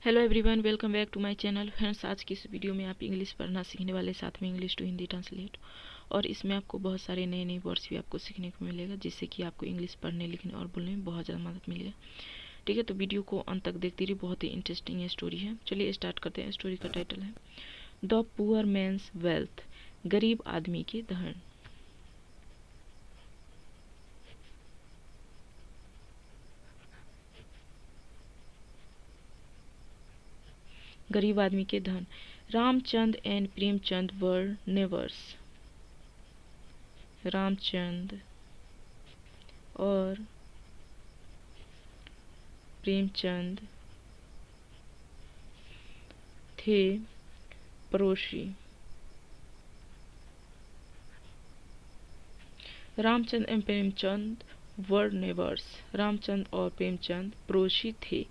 Hello everyone, welcome back to my channel. Friends, आज की इस वीडियो में आप इंग्लिश पढ़ना सीखने वाले, साथ में इंग्लिश टू हिंदी ट्रांसलेट। और इसमें आपको बहुत सारे नए नए वर्ड्स भी आपको सीखने को मिलेगा, जिससे कि आपको इंग्लिश पढ़ने, लिखने और बोलने में बहुत ज़्यादा मदद मिलेगा। ठीक है, तो वीडियो को अंत तक देखते रहिए, बहुत ही इंटरेस्टिंग स्टोरी है। चलिए स्टार्ट करते हैं। स्टोरी का टाइटल है द पुअर मैन्स वेल्थ, गरीब आदमी की धन। गरीब आदमी के धन। Ramchand and Premchand were neighbours. Ramchand और प्रेमचंद थे पड़ोसी। Ramchand and Premchand were neighbours. Ramchand और प्रेमचंद पड़ोसी थे।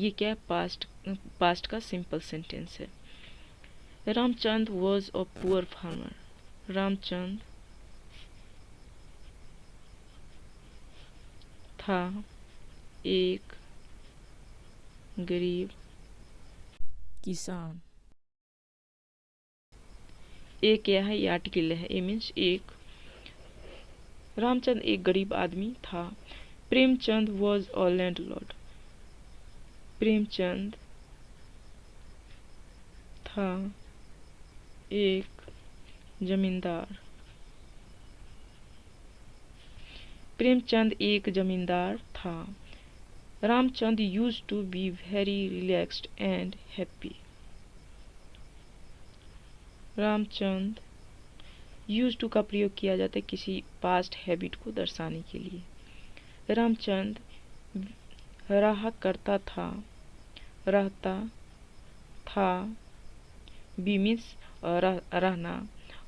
ये क्या पास्ट का सिंपल सेंटेंस है। Ramchand was a poor farmer. Ramchand था एक गरीब किसान। एक क्या है, ये आर्टिकल है। ए मीन्स एक। रामचंद एक गरीब आदमी था। Premchand was a landlord. Premchand था एक जमींदार। प्रेमचंद एक जमींदार था। Ramchand used to be very relaxed and happy. Ramchand use to का प्रयोग किया जाता है किसी पास्ट हैबिट को दर्शाने के लिए। रामचंद रहा करता था, रहता था। बी मीन्स रहना,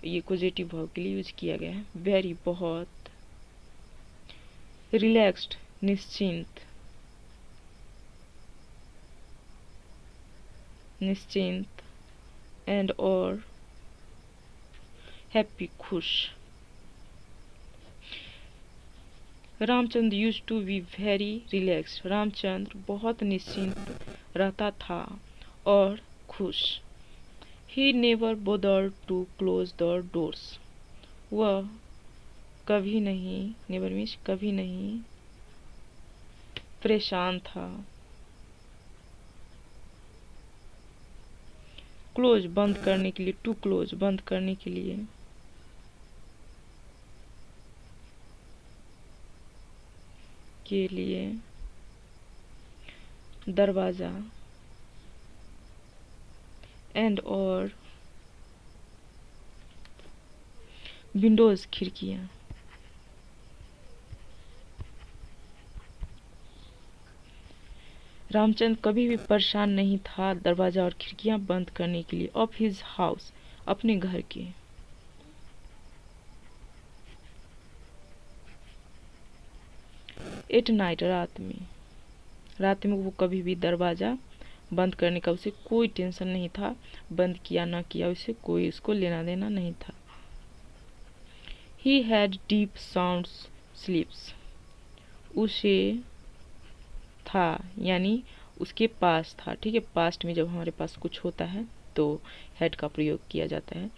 ये पॉजिटिव वर्ब के लिए यूज किया गया है। वेरी बहुत। रिलैक्स्ड निश्चिंत, निश्चिंत। एंड और हैप्पी खुश। Ramchandra used to be very relaxed. Ramchandra बहुत निश्चिंत रहता था और खुश। He never bothered to close the doors. वह कभी नहीं, नेवर मीन्स कभी नहीं, परेशान था। क्लोज बंद करने के लिए, टू क्लोज बंद करने के लिए। दरवाजा। एंड और विंडोज खिड़कियां। रामचंद्र कभी भी परेशान नहीं था दरवाजा और खिड़कियां बंद करने के लिए। ऑफ हिज हाउस, अपने घर के। एट नाइट, रात में वो कभी भी दरवाजा बंद करने का उसे कोई टेंशन नहीं था। बंद किया ना किया उसे कोई उसको लेना देना नहीं था। ही हैड डीप साउंड स्लीप्स। उसे था यानी उसके पास था। ठीक है, पास्ट में जब हमारे पास कुछ होता है तो हैड का प्रयोग किया जाता है।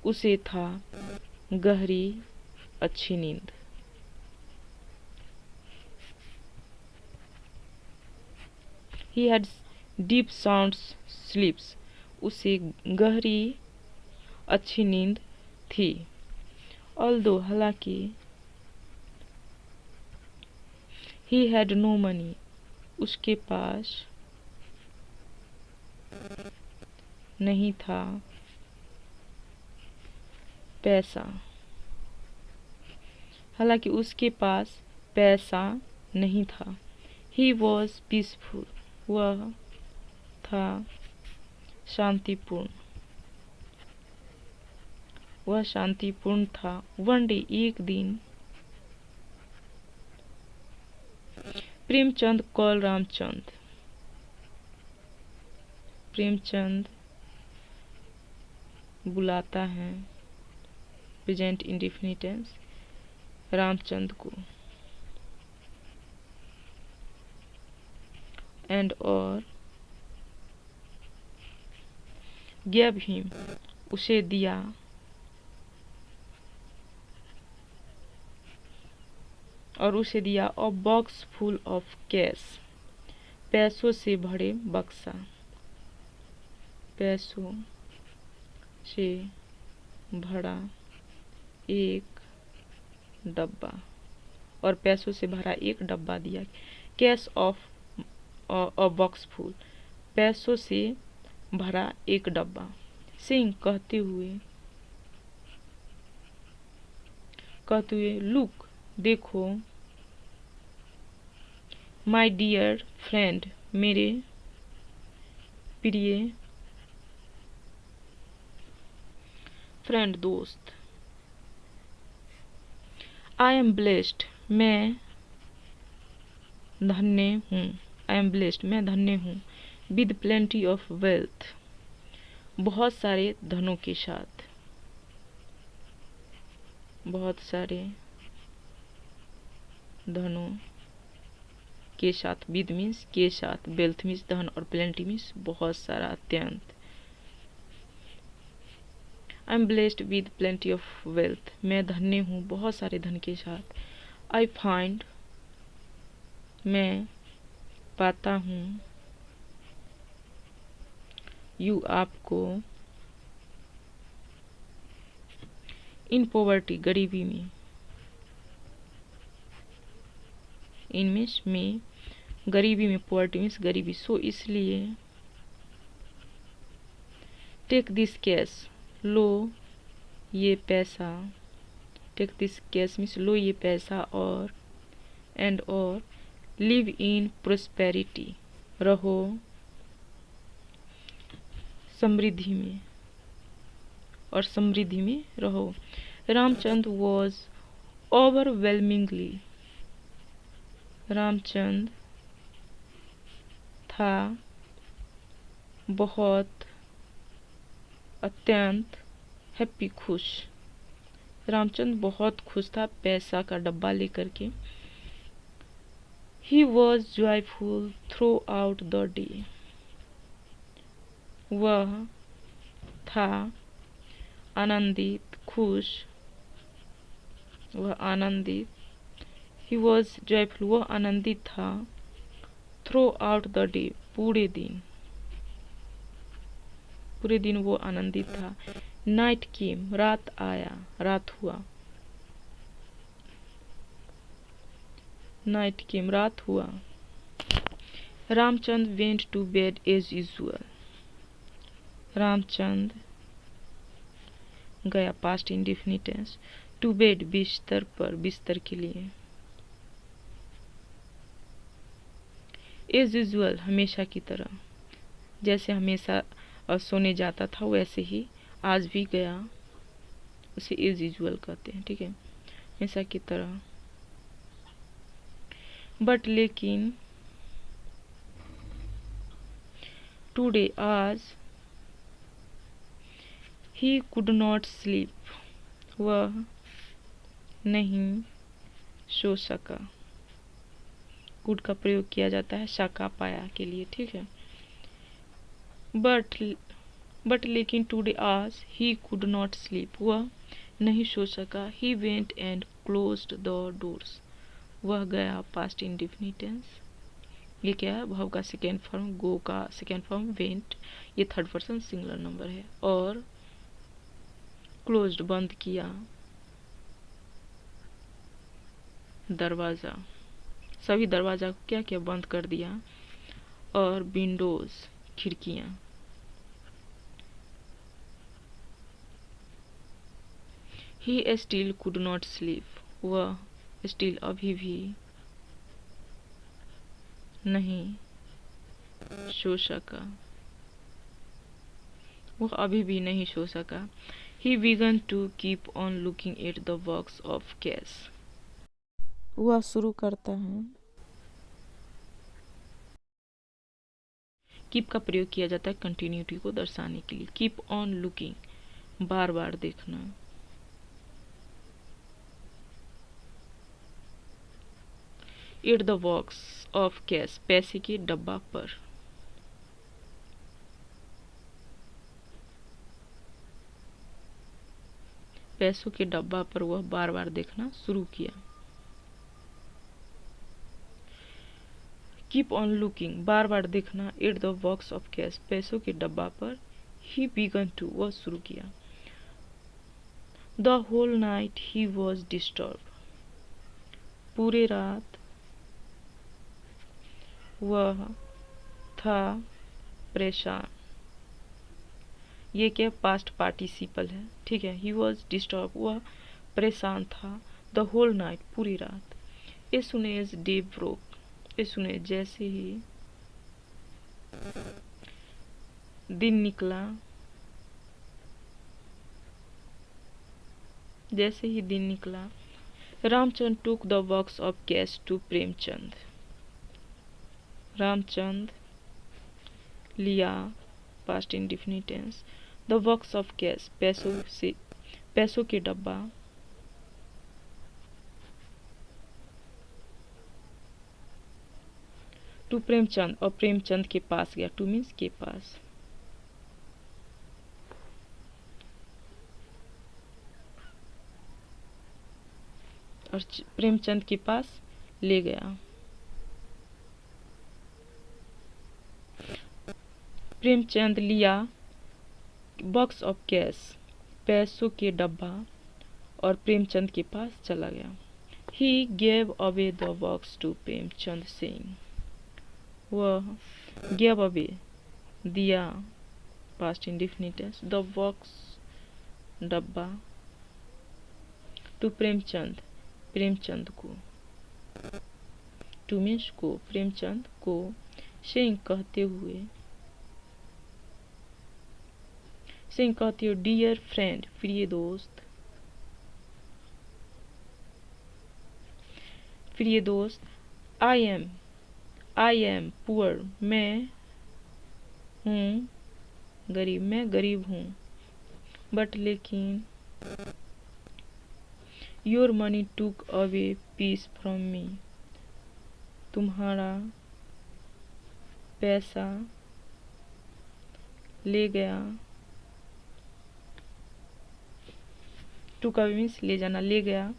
उसे था गहरी अच्छी नींद। He had deep sound sleeps. उसे गहरी अच्छी नींद थी। ऑल्दो, हालांकि। He had no money. उसके पास नहीं था पैसा। हालांकि उसके पास पैसा नहीं था। He was peaceful. वह था शांतिपूर्ण। वह शांतिपूर्ण था। वन डे, एक दिन। प्रेमचंद कॉल रामचंद। प्रेमचंद बुलाता है, प्रेजेंट इंडेफिनिट टेंस, रामचंद को। एंड और gave him, उसे दिया, और उसे दिया a box full of cash, पैसों से भरे बक्सा, पैसों से भरा एक डब्बा, और पैसों से भरा एक डब्बा दिया। Cash of a box full, पैसों से भरा एक डब्बा। सिंह कहते हुए लुक, देखो, माय डियर फ्रेंड, मेरे प्रिय फ्रेंड, दोस्त, आई एम ब्लेस्ड, मैं धन्य हूँ, आई एम ब्लेस्ड, मैं धन्य हूँ, विद प्लेंटी ऑफ वेल्थ, बहुत सारे धनों के साथ, बहुत सारे धनों के साथ, विद मीन्स के साथ, वेल्थ मीन्स धन, और प्लेंटी मीन्स बहुत सारा, अत्यंत। I am blessed with plenty of wealth, मैं धन्य हूँ बहुत सारे धन के साथ। आई फाइंड, मैं पाता हूँ, यू, आपको, इन पॉवर्टी, गरीबी में, इन मीन्स में, गरीबी में, पॉवर्टी मीन्स गरीबी, सो इसलिए, टेक दिस कैश, लो ये पैसा, टेक दिस कैश मीन्स लो ये पैसा, और एंड और लिव इन प्रोस्पेरिटी, रहो समृद्धि में, और समृद्धि में रहो। रामचंद्र वॉज ओवरवेलमिंगली, रामचंद्र था बहुत, अत्यंत, हैप्पी, खुश, रामचंद्र बहुत खुश था पैसा का डब्बा लेकर के। He was joyful through out the day, वह था आनंदित, खुश, वह आनंदित, ही वॉज जॉयफुल, वह आनंदित था, थ्रू आउट द डे, पूरे दिन, पूरे दिन वो आनंदित था। नाइट केम, रात आया, रात हुआ, नाइट केम, रात हुआ। Ramchandra went to bed as usual, Ramchandra गया, past indefinite tense, to bed, बिस्तर पर, बिस्तर के लिए, एज यूजुअल, हमेशा की तरह, जैसे हमेशा सोने जाता था वैसे ही आज भी गया, उसे एज यूजुअल कहते हैं, ठीक है, हमेशा की तरह। बट लेकिन, टुडे, आज, ही कुड नॉट स्लीप, वह नहीं सो सका, कुड का प्रयोग किया जाता है शाका पाया के लिए, ठीक है। बट लेकिन, टुडे, आज, ही कुड नॉट स्लीप, वह नहीं सो सका। He went and closed the doors, वह गया, पास्ट इंडेफिनिट टेंस, ये क्या है, भाव का सेकेंड फॉर्म, गो का सेकेंड फॉर्म, वेंट, ये थर्ड पर्सन सिंगुलर नंबर है, और क्लोज्ड, बंद किया, दरवाजा, सभी दरवाजा को क्या क्या बंद कर दिया, और विंडोज, खिड़कियां। He still could not sleep, वह स्टिल, अभी भी, नहीं सो सका, वह अभी भी नहीं सो सका। He began to keep on looking at the box of cash, वह शुरू करता है, कीप का प्रयोग किया जाता है कंटिन्यूटी को दर्शाने के लिए। कीप ऑन लुकिंग, बार बार देखना, eight the box of cash, पैसे के डब्बा पर, पैसों के डब्बा पर वह बार बार देखना शुरू किया। कीप ऑन लुकिंग, बार बार देखना, eight the box of cash, पैसों के डब्बा पर। ही बिगन टू, वह शुरू किया। The whole night he was disturb, पूरे रात वह था परेशान। ये क्या, पास्ट पार्टिसिपल है, ठीक है। ही वॉज डिस्टर्ब, वह परेशान था। द होल नाइट, पूरी रात। ए सून एज डे ब्रोक, ए सुने जैसे ही दिन निकला, जैसे ही दिन निकला। Ramchand took the box of cash to Premchand, Ramchand लिया, past indefinite tense, the box of cash, पैसों के डब्बा, टू प्रेमचंद, और प्रेमचंद के पास गया। टू मीन्स के पास। और प्रेमचंद के पास ले गया। प्रेमचंद लिया बॉक्स ऑफ कैश, पैसों के डब्बा, और प्रेमचंद के पास चला गया। He gave away the box to Premchand saying, वह गेव अवे, दिया, past indefinite tense, the box, डब्बा, टू प्रेमचंद, प्रेमचंद को, टू मीन्स को, प्रेमचंद को, सेइंग कहते हुए, सेइंग कहते हुए, डियर फ्रेंड, प्रिय दोस्त, प्रिय दोस्त, आई एम पुअर, मैं हूँ गरीब, मैं गरीब हूँ। बट लेकिन, योर मनी टूक अवे पीस फ्रॉम मी, तुम्हारा पैसा ले गया। टूक अवे मीन्स ले जाना, ले गया।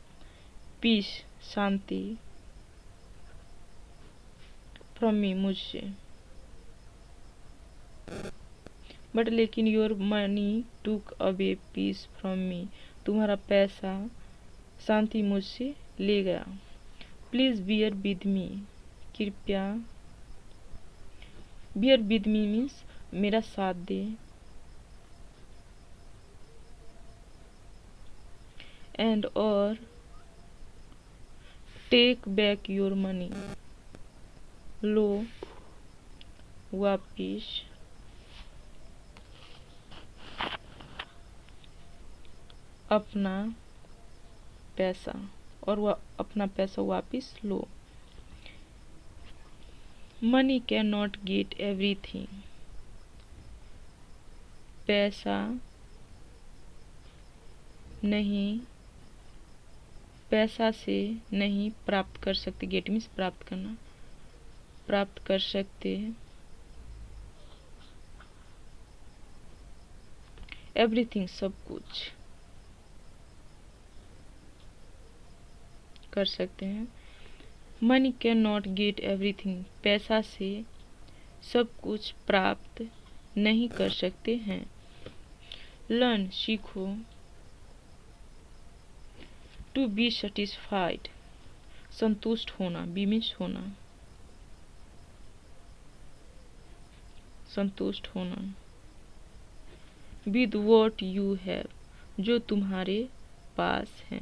पीस, शांति, फ्रॉम मी, मुझसे। बट लेकिन, योर मनी टूक अवे पीस फ्रॉम मी, तुम्हारा पैसा शांति मुझसे ले गया। प्लीज बियर विद मी, कृपया, बियर विद मी मीन्स मेरा साथ दे। एंड और टेक बैक योर मनी, लो वापिस अपना पैसा, और वह अपना पैसा वापिस लो। Money can not get everything, पैसा नहीं, पैसा से नहीं प्राप्त कर सकते। गेट मीन्स प्राप्त करना, प्राप्त कर सकते एवरीथिंग, सब कुछ कर सकते हैं। Money can not get everything, पैसा से सब कुछ प्राप्त नहीं कर सकते हैं। लर्न, सीखो। टू बी सेटिस्फाइड, संतुष्ट होना, बी मीन्स होना, संतुष्ट होना। विद वॉट यू हैव, जो तुम्हारे पास है।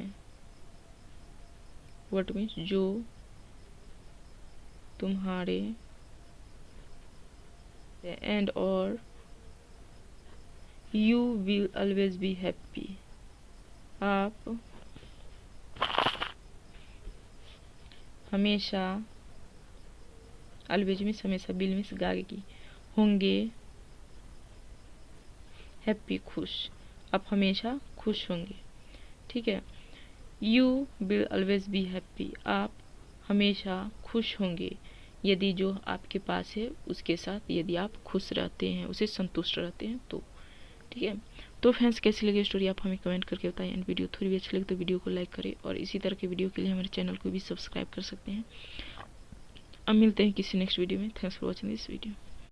वॉट मीन्स जो तुम्हारे, एंड और you will always be happy, आप हमेशा, ऑलवेज मीन्स हमेशा, विल मीन्स आगे की, होंगे, हैप्पी खुश, आप हमेशा खुश होंगे, ठीक है। You will always be happy, आप हमेशा खुश होंगे यदि जो आपके पास है उसके साथ, यदि आप खुश रहते हैं, उसे संतुष्ट रहते हैं तो, ठीक है। तो फ्रेंड्स कैसी लगी स्टोरी आप हमें कमेंट करके बताएं। एंड वीडियो थोड़ी भी अच्छी लगे तो वीडियो को लाइक करें और इसी तरह के वीडियो के लिए हमारे चैनल को भी सब्सक्राइब कर सकते हैं। अब मिलते हैं किसी नेक्स्ट वीडियो में। Thanks for watching this video.